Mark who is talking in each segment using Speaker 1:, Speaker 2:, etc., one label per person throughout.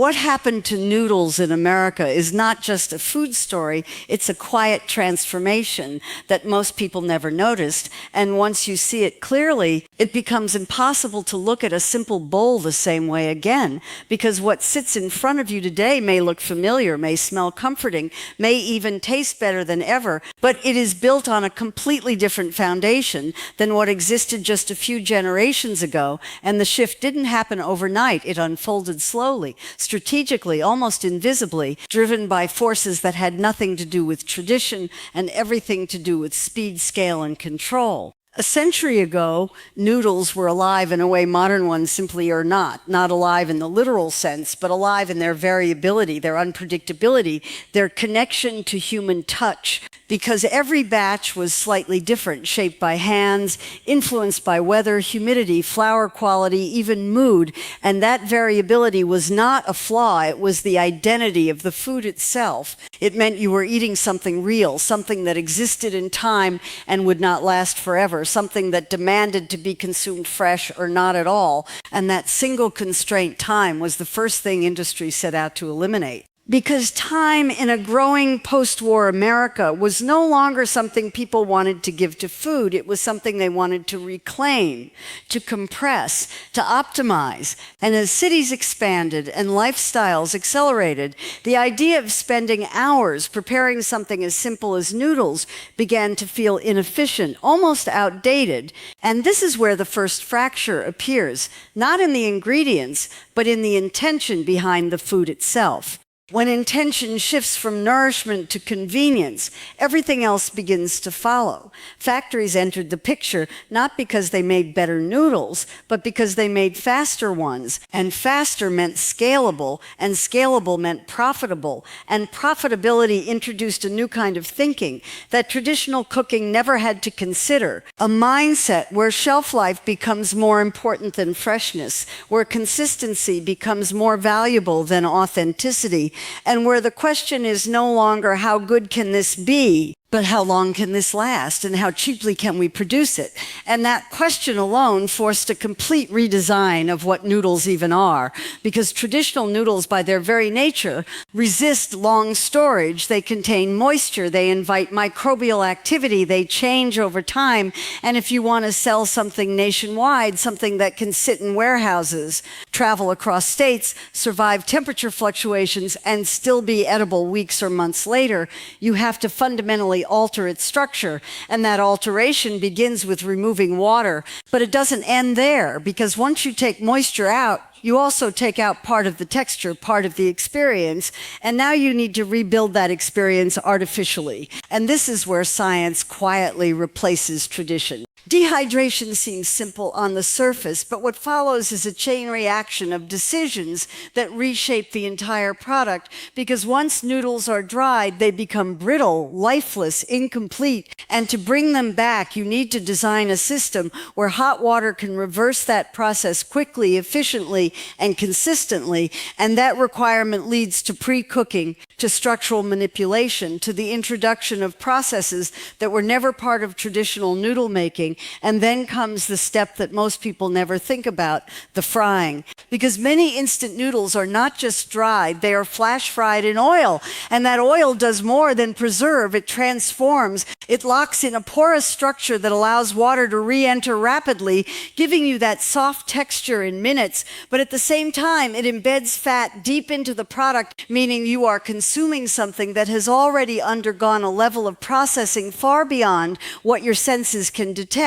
Speaker 1: what happened to noodles in America is not just a food story, it's a quiet transformation that most people never noticed. And once you see it clearly, it becomes impossible to look at a simple bowl the same way again, because what sits in front of you today may look familiar, may smell comforting, may even taste better than ever, but it is built on a completely different foundation than what existed just a few generations ago, and the shift didn't happen overnight. It unfolded slowly, strategically, almost invisibly, driven by forces that had nothing to do with tradition and everything to do with speed, scale, and control. A century ago, noodles were alive in a way modern ones simply are not. Not alive in the literal sense, but alive in their variability, their unpredictability, their connection to human touch. Because every batch was slightly different, shaped by hands, influenced by weather, humidity, flour quality, even mood. And that variability was not a flaw, it was the identity of the food itself. It meant you were eating something real, something that existed in time and would not last forever, something that demanded to be consumed fresh or not at all. And that single constraint, time, was the first thing industry set out to eliminate. Because time in a growing post-war America was no longer something people wanted to give to food. It was something they wanted to reclaim, to compress, to optimize. And as cities expanded and lifestyles accelerated, the idea of spending hours preparing something as simple as noodles began to feel inefficient, almost outdated. And this is where the first fracture appears, not in the ingredients, but in the intention behind the food itself. When intention shifts from nourishment to convenience, everything else begins to follow. Factories entered the picture not because they made better noodles, but because they made faster ones. And faster meant scalable, and scalable meant profitable. And profitability introduced a new kind of thinking that traditional cooking never had to consider. A mindset where shelf life becomes more important than freshness, where consistency becomes more valuable than authenticity, and where the question is no longer how good can this be, but how long can this last and how cheaply can we produce it? And that question alone forced a complete redesign of what noodles even are, because traditional noodles by their very nature resist long storage. They contain moisture, they invite microbial activity, they change over time. And if you want to sell something nationwide, something that can sit in warehouses, travel across states, survive temperature fluctuations, and still be edible weeks or months later, you have to fundamentally alter its structure. And that alteration begins with removing water. But it doesn't end there, because once you take moisture out, you also take out part of the texture, part of the experience, and now you need to rebuild that experience artificially. And this is where science quietly replaces tradition. Dehydration seems simple on the surface, but what follows is a chain reaction of decisions that reshape the entire product, because once noodles are dried, they become brittle, lifeless, incomplete, and to bring them back, you need to design a system where hot water can reverse that process quickly, efficiently, and consistently, and that requirement leads to pre-cooking, to structural manipulation, to the introduction of processes that were never part of traditional noodle making. And then comes the step that most people never think about, the frying. Because many instant noodles are not just dried, they are flash fried in oil. And that oil does more than preserve, it transforms. It locks in a porous structure that allows water to re-enter rapidly, giving you that soft texture in minutes. But at the same time, it embeds fat deep into the product, meaning you are consuming something that has already undergone a level of processing far beyond what your senses can detect.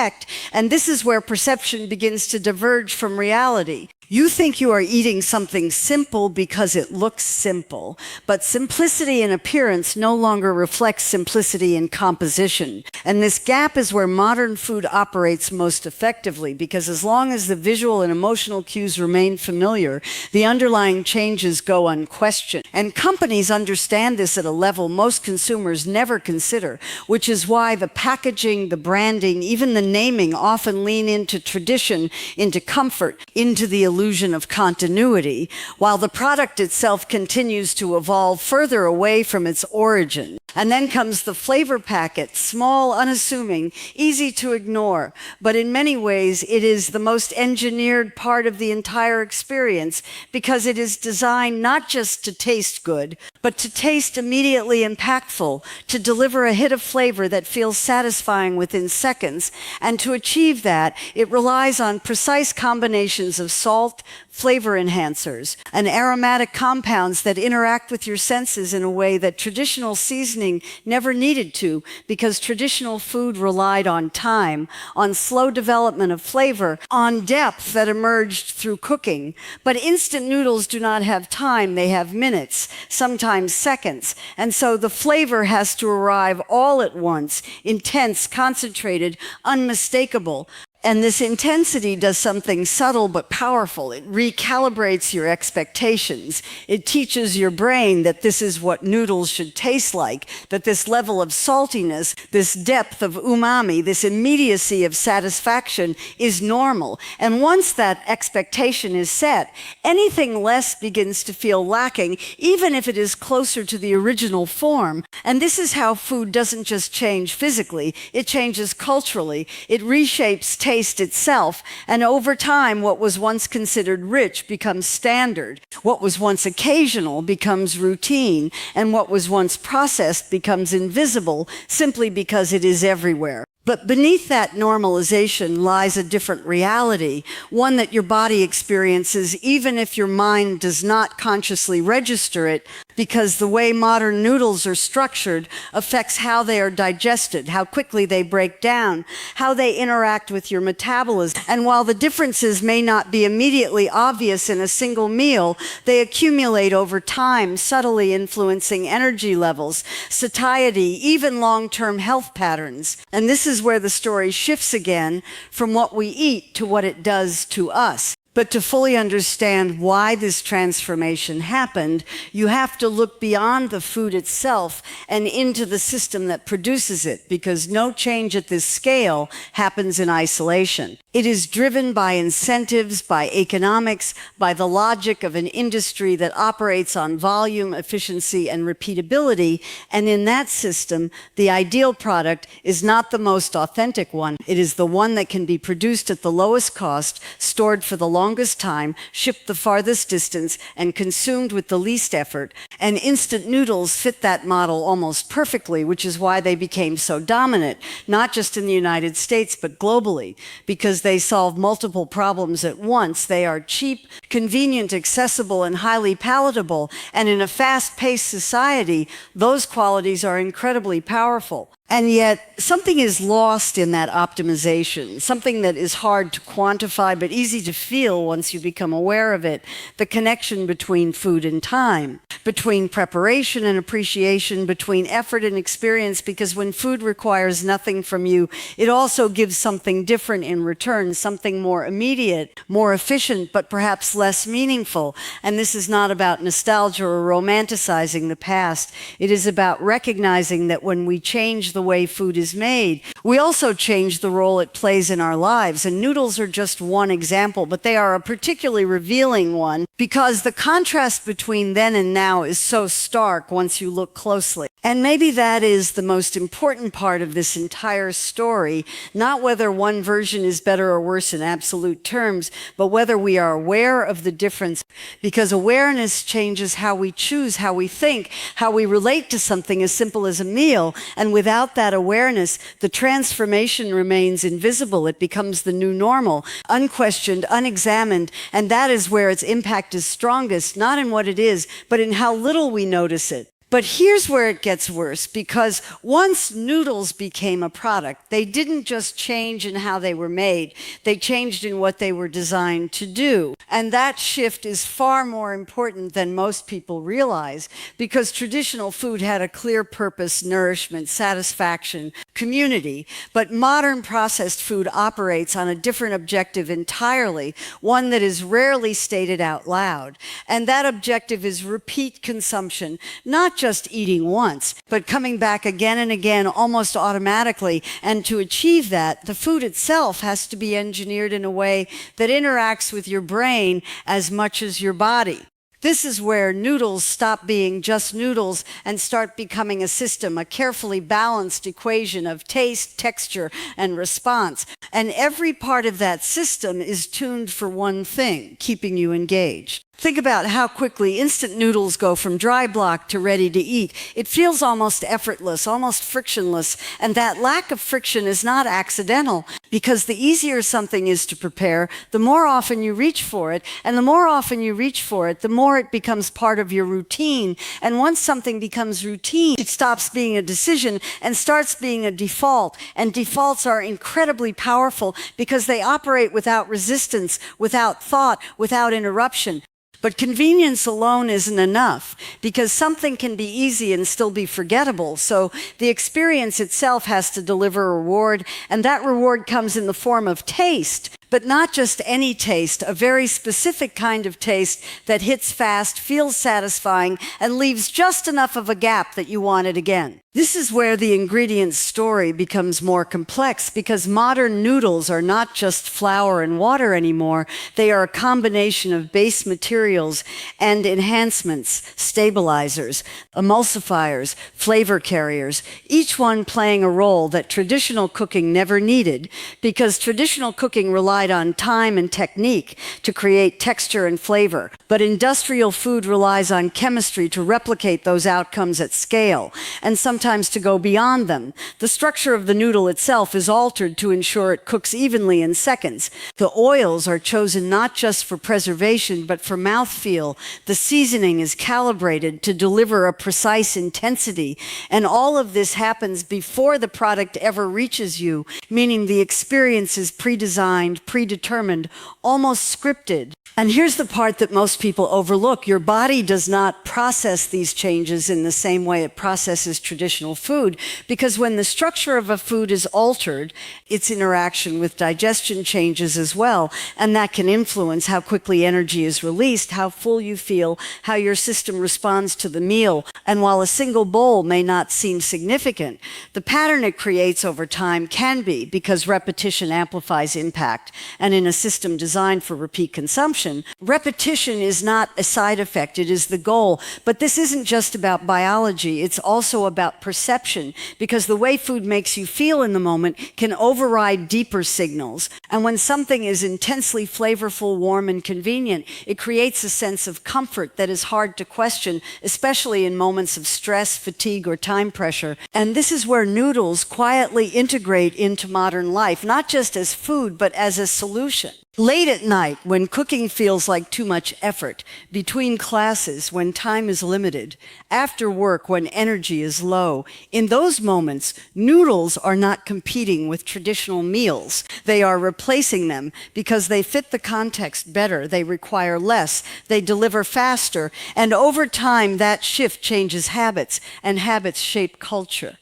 Speaker 1: And this is where perception begins to diverge from reality. You think you are eating something simple because it looks simple, but simplicity in appearance no longer reflects simplicity in composition. And this gap is where modern food operates most effectively, because as long as the visual and emotional cues remain familiar, the underlying changes go unquestioned. And companies understand this at a level most consumers never consider, which is why the packaging, the branding, even the naming often lean into tradition, into comfort, into the illusion of continuity, while the product itself continues to evolve further away from its origin. And then comes the flavor packet, small, unassuming, easy to ignore. But in many ways, it is the most engineered part of the entire experience because it is designed not just to taste good, but to taste immediately impactful, to deliver a hit of flavor that feels satisfying within seconds. And to achieve that, it relies on precise combinations of salt, flavor enhancers, and aromatic compounds that interact with your senses in a way that traditional seasoning never needed to, because traditional food relied on time, on slow development of flavor, on depth that emerged through cooking. But instant noodles do not have time, they have minutes, sometimes seconds. And so the flavor has to arrive all at once, intense, concentrated, unmistakable. And this intensity does something subtle but powerful. It recalibrates your expectations. It teaches your brain that this is what noodles should taste like, that this level of saltiness, this depth of umami, this immediacy of satisfaction is normal. And once that expectation is set, anything less begins to feel lacking, even if it is closer to the original form. And this is how food doesn't just change physically, it changes culturally. It reshapes taste itself, and over time, what was once considered rich becomes standard. What was once occasional becomes routine, and what was once processed becomes invisible simply because it is everywhere. But beneath that normalization lies a different reality, one that your body experiences even if your mind does not consciously register it, because the way modern noodles are structured affects how they are digested, how quickly they break down, how they interact with your metabolism. And while the differences may not be immediately obvious in a single meal, they accumulate over time, subtly influencing energy levels, satiety, even long-term health patterns. And this is where the story shifts again from what we eat to what it does to us. But to fully understand why this transformation happened, you have to look beyond the food itself and into the system that produces it, because no change at this scale happens in isolation. It is driven by incentives, by economics, by the logic of an industry that operates on volume, efficiency, and repeatability. And in that system, the ideal product is not the most authentic one. It is the one that can be produced at the lowest cost, stored for the longest time, shipped the farthest distance, and consumed with the least effort. And instant noodles fit that model almost perfectly, which is why they became so dominant, not just in the United States, but globally, because they solve multiple problems at once. They are cheap, convenient, accessible, and highly palatable. And in a fast-paced society, those qualities are incredibly powerful. And yet, something is lost in that optimization, something that is hard to quantify but easy to feel once you become aware of it, the connection between food and time, between preparation and appreciation, between effort and experience, because when food requires nothing from you, it also gives something different in return, something more immediate, more efficient, but perhaps less meaningful. And this is not about nostalgia or romanticizing the past. It is about recognizing that when we change the way food is made, we also change the role it plays in our lives. And noodles are just one example, but they are a particularly revealing one because the contrast between then and now is so stark once you look closely. And maybe that is the most important part of this entire story, not whether one version is better or worse in absolute terms, but whether we are aware of the difference, because awareness changes how we choose, how we think, how we relate to something as simple as a meal. And without that awareness, the transformation remains invisible. It becomes the new normal, unquestioned, unexamined, and that is where its impact is strongest, not in what it is, but in how little we notice it. But here's where it gets worse, because once noodles became a product, they didn't just change in how they were made, they changed in what they were designed to do. And that shift is far more important than most people realize, because traditional food had a clear purpose: nourishment, satisfaction, community. But modern processed food operates on a different objective entirely, one that is rarely stated out loud. And that objective is repeat consumption, not just eating once, but coming back again and again almost automatically. And to achieve that, the food itself has to be engineered in a way that interacts with your brain as much as your body. This is where noodles stop being just noodles and start becoming a system, a carefully balanced equation of taste, texture, and response. And every part of that system is tuned for one thing, keeping you engaged. Think about how quickly instant noodles go from dry block to ready to eat. It feels almost effortless, almost frictionless, and that lack of friction is not accidental, because the easier something is to prepare, the more often you reach for it, and the more often you reach for it, the more it becomes part of your routine. And once something becomes routine, it stops being a decision and starts being a default. And defaults are incredibly powerful because they operate without resistance, without thought, without interruption. But convenience alone isn't enough, because something can be easy and still be forgettable. So the experience itself has to deliver a reward, and that reward comes in the form of taste. But not just any taste, a very specific kind of taste that hits fast, feels satisfying, and leaves just enough of a gap that you want it again. This is where the ingredient story becomes more complex, because modern noodles are not just flour and water anymore. They are a combination of base materials and enhancements, stabilizers, emulsifiers, flavor carriers, each one playing a role that traditional cooking never needed, because traditional cooking relied on time and technique to create texture and flavor. But industrial food relies on chemistry to replicate those outcomes at scale, and sometimes to go beyond them. The structure of the noodle itself is altered to ensure it cooks evenly in seconds. The oils are chosen not just for preservation, but for mouthfeel. The seasoning is calibrated to deliver a precise intensity. And all of this happens before the product ever reaches you, meaning the experience is pre-designed, predetermined, almost scripted. And here's the part that most people overlook. Your body does not process these changes in the same way it processes traditional food, because when the structure of a food is altered, its interaction with digestion changes as well, and that can influence how quickly energy is released, how full you feel, how your system responds to the meal. And while a single bowl may not seem significant, the pattern it creates over time can be, because repetition amplifies impact. And in a system designed for repeat consumption, repetition is not a side effect, it is the goal. But this isn't just about biology, it's also about perception, because the way food makes you feel in the moment can override deeper signals. And when something is intensely flavorful, warm, and convenient, it creates a sense of comfort that is hard to question, especially in moments of stress, fatigue, or time pressure. And this is where noodles quietly integrate into modern life, not just as food, but as a solution. Late at night, when cooking feels like too much effort, between classes, when time is limited, after work, when energy is low, in those moments, noodles are not competing with traditional meals. They are replacing them because they fit the context better, they require less, they deliver faster, and over time, that shift changes habits, and habits shape culture.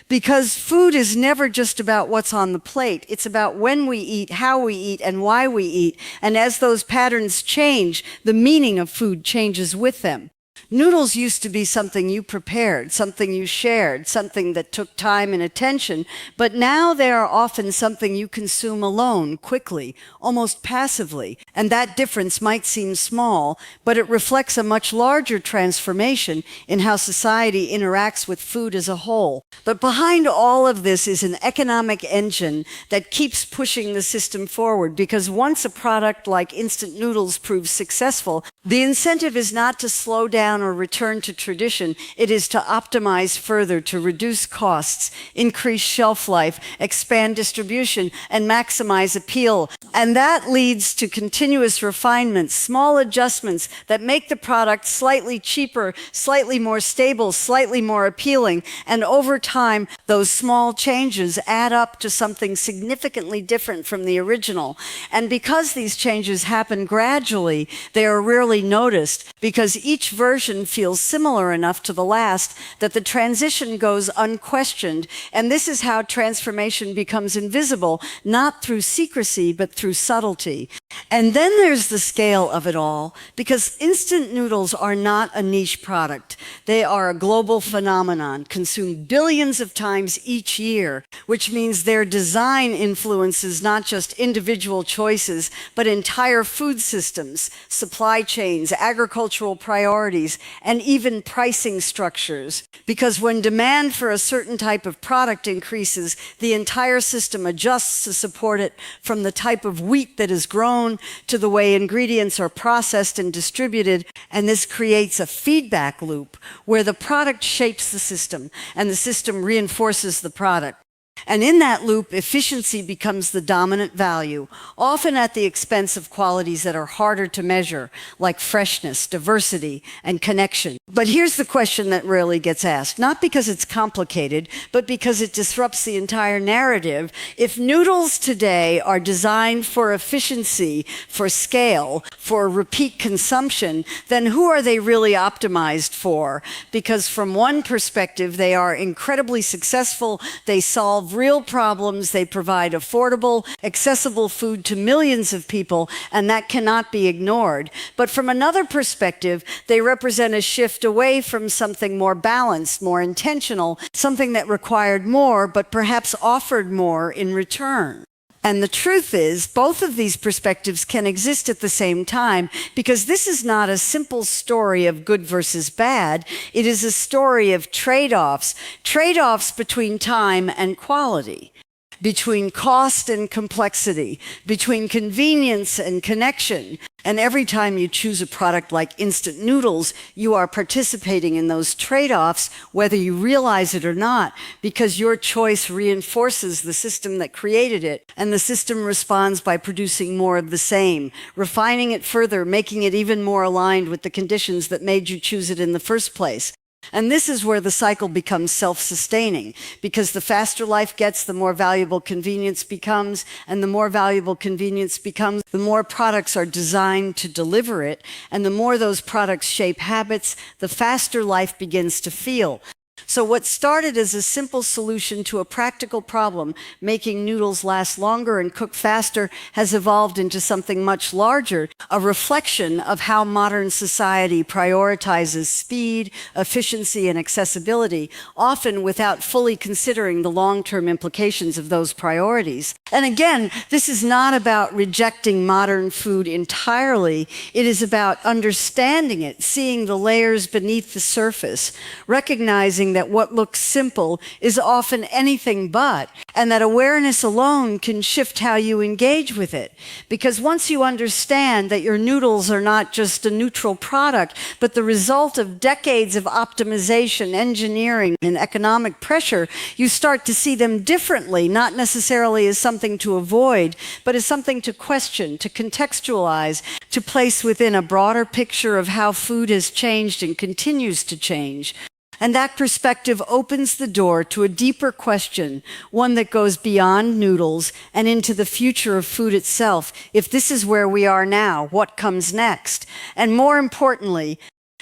Speaker 1: Because food is never just about what's on the plate. It's about when we eat, how we eat, and why we eat. And as those patterns change, the meaning of food changes with them. Noodles used to be something you prepared, something you shared, something that took time and attention, but now they are often something you consume alone, quickly, almost passively. And that difference might seem small, but it reflects a much larger transformation in how society interacts with food as a whole. But behind all of this is an economic engine that keeps pushing the system forward, because once a product like instant noodles proves successful, the incentive is not to slow down or return to tradition. It is to optimize further, to reduce costs, increase shelf life, expand distribution, and maximize appeal. And that leads to continuous refinements, small adjustments that make the product slightly cheaper, slightly more stable, slightly more appealing. And over time, those small changes add up to something significantly different from the original. And because these changes happen gradually, they are rarely noticed, because each version version feels similar enough to the last that the transition goes unquestioned. And this is how transformation becomes invisible, not through secrecy, but through subtlety. And then there's the scale of it all, because instant noodles are not a niche product. They are a global phenomenon, consumed billions of times each year, which means their design influences not just individual choices, but entire food systems, supply chains, agricultural priorities, and even pricing structures. Because when demand for a certain type of product increases, the entire system adjusts to support it, from the type of wheat that is grown to the way ingredients are processed and distributed. And this creates a feedback loop where the product shapes the system and the system reinforces the product. And in that loop, efficiency becomes the dominant value, often at the expense of qualities that are harder to measure, like freshness, diversity, and connection. But here's the question that rarely gets asked, not because it's complicated, but because it disrupts the entire narrative. If noodles today are designed for efficiency, for scale, for repeat consumption, then who are they really optimized for? Because from one perspective, they are incredibly successful, they solve real problems, they provide affordable, accessible food to millions of people, and that cannot be ignored. But from another perspective, they represent a shift away from something more balanced, more intentional, something that required more, but perhaps offered more in return. And the truth is, both of these perspectives can exist at the same time, because this is not a simple story of good versus bad. It is a story of trade-offs, trade-offs between time and quality, between cost and complexity, between convenience and connection. And every time you choose a product like instant noodles, you are participating in those trade-offs, whether you realize it or not, because your choice reinforces the system that created it, and the system responds by producing more of the same, refining it further, making it even more aligned with the conditions that made you choose it in the first place. And this is where the cycle becomes self-sustaining, because the faster life gets, the more valuable convenience becomes, and the more valuable convenience becomes, the more products are designed to deliver it, and the more those products shape habits, the faster life begins to feel. So what started as a simple solution to a practical problem, making noodles last longer and cook faster, has evolved into something much larger, a reflection of how modern society prioritizes speed, efficiency, and accessibility, often without fully considering the long-term implications of those priorities. And again, this is not about rejecting modern food entirely. It is about understanding it, seeing the layers beneath the surface, recognizing that what looks simple is often anything but, and that awareness alone can shift how you engage with it. Because once you understand that your noodles are not just a neutral product, but the result of decades of optimization, engineering, and economic pressure, you start to see them differently, not necessarily as something to avoid, but as something to question, to contextualize, to place within a broader picture of how food has changed and continues to change. And that perspective opens the door to a deeper question, one that goes beyond noodles and into the future of food itself. If this is where we are now, what comes next? And more importantly,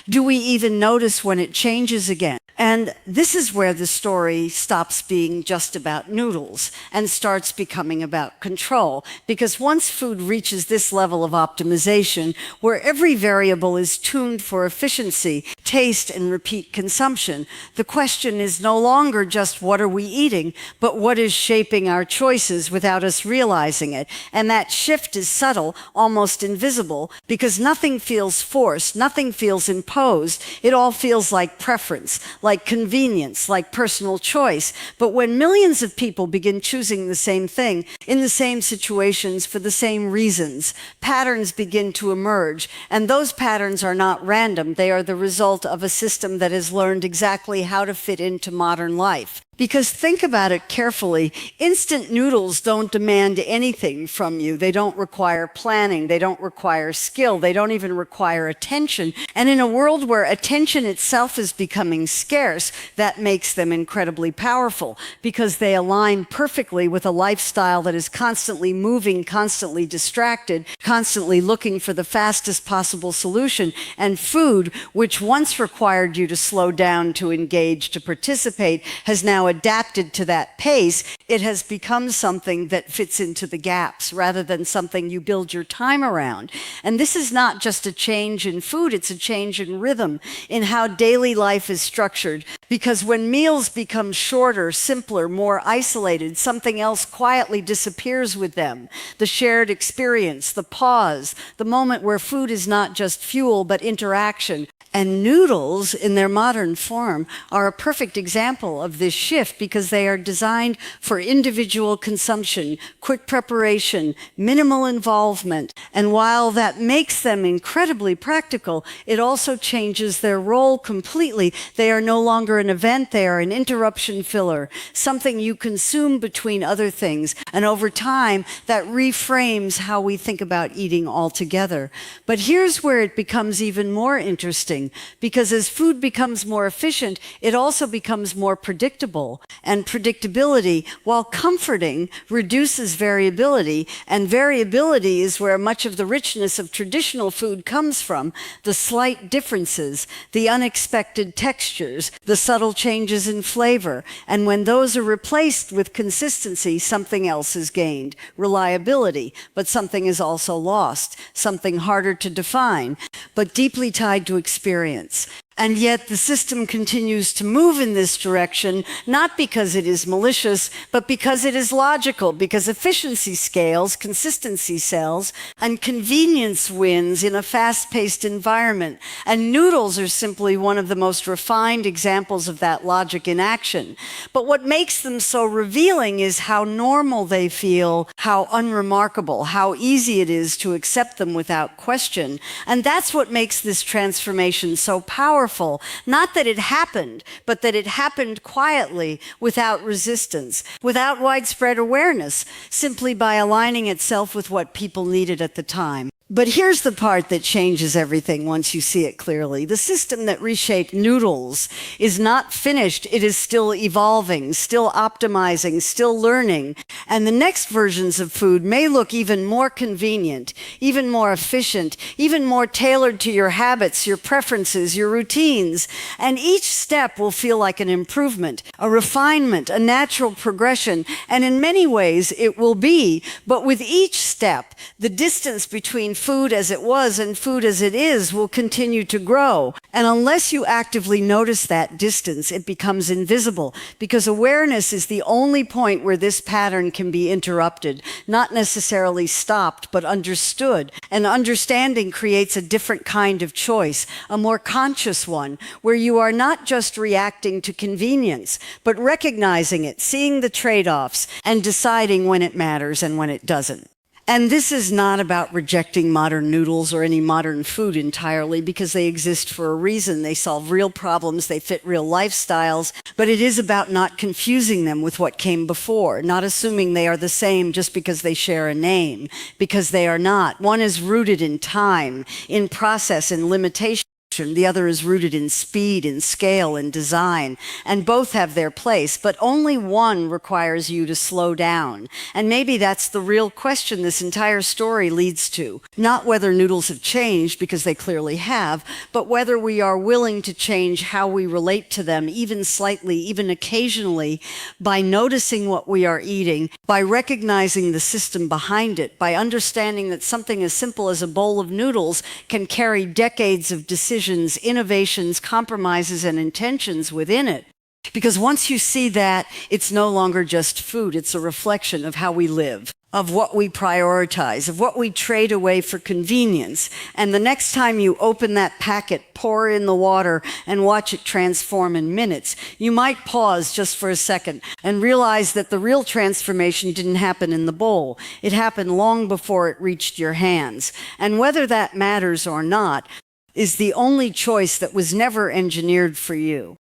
Speaker 1: do we even notice when it changes again? And this is where the story stops being just about noodles and starts becoming about control. Because once food reaches this level of optimization, where every variable is tuned for efficiency, taste, and repeat consumption, the question is no longer just what are we eating, but what is shaping our choices without us realizing it. And that shift is subtle, almost invisible, because nothing feels forced, nothing feels imposed. It all feels like preference, like convenience, like personal choice. But when millions of people begin choosing the same thing, in the same situations, for the same reasons, patterns begin to emerge. And those patterns are not random. They are the result of a system that has learned exactly how to fit into modern life. Because think about it carefully. Instant noodles don't demand anything from you. They don't require planning. They don't require skill. They don't even require attention. And in a world where attention itself is becoming scarce, that makes them incredibly powerful because they align perfectly with a lifestyle that is constantly moving, constantly distracted, constantly looking for the fastest possible solution. And food, which once required you to slow down, to engage, to participate, has now adapted to that pace. It has become something that fits into the gaps rather than something you build your time around. And this is not just a change in food, it's a change in rhythm, in how daily life is structured. Because when meals become shorter, simpler, more isolated, something else quietly disappears with them. The shared experience, the pause, the moment where food is not just fuel but interaction. And noodles, in their modern form, are a perfect example of this shift because they are designed for individual consumption, quick preparation, minimal involvement. And while that makes them incredibly practical, it also changes their role completely. They are no longer an event, they are an interruption filler, something you consume between other things. And over time, that reframes how we think about eating altogether. But here's where it becomes even more interesting. Because as food becomes more efficient, it also becomes more predictable. And predictability, while comforting, reduces variability. And variability is where much of the richness of traditional food comes from. The slight differences, the unexpected textures, the subtle changes in flavor. And when those are replaced with consistency, something else is gained. Reliability, but something is also lost. Something harder to define, but deeply tied to experience. And yet the system continues to move in this direction, not because it is malicious, but because it is logical, because efficiency scales, consistency sells, and convenience wins in a fast-paced environment. And noodles are simply one of the most refined examples of that logic in action. But what makes them so revealing is how normal they feel, how unremarkable, how easy it is to accept them without question. And that's what makes this transformation so powerful. Not that it happened, but that it happened quietly, without resistance, without widespread awareness, simply by aligning itself with what people needed at the time. But here's the part that changes everything once you see it clearly. The system that reshaped noodles is not finished. It is still evolving, still optimizing, still learning. And the next versions of food may look even more convenient, even more efficient, even more tailored to your habits, your preferences, your routines. And each step will feel like an improvement, a refinement, a natural progression. And in many ways it will be. But with each step, the distance between food as it was and food as it is will continue to grow. And unless you actively notice that distance, it becomes invisible, because awareness is the only point where this pattern can be interrupted, not necessarily stopped, but understood. And understanding creates a different kind of choice, a more conscious one, where you are not just reacting to convenience, but recognizing it, seeing the trade-offs, and deciding when it matters and when it doesn't. And this is not about rejecting modern noodles or any modern food entirely, because they exist for a reason. They solve real problems, they fit real lifestyles, but it is about not confusing them with what came before, not assuming they are the same just because they share a name, because they are not. One is rooted in time, in process, in limitation. The other is rooted in speed, in scale, in design, and both have their place, but only one requires you to slow down. And maybe that's the real question this entire story leads to. Not whether noodles have changed, because they clearly have, but whether we are willing to change how we relate to them, even slightly, even occasionally, by noticing what we are eating, by recognizing the system behind it, by understanding that something as simple as a bowl of noodles can carry decades of decisions, innovations, compromises, and intentions within it. Because once you see that, it's no longer just food, it's a reflection of how we live, of what we prioritize, of what we trade away for convenience. And the next time you open that packet, pour in the water, and watch it transform in minutes, you might pause just for a second and realize that the real transformation didn't happen in the bowl. It happened long before it reached your hands. And whether that matters or not is the only choice that was never engineered for you.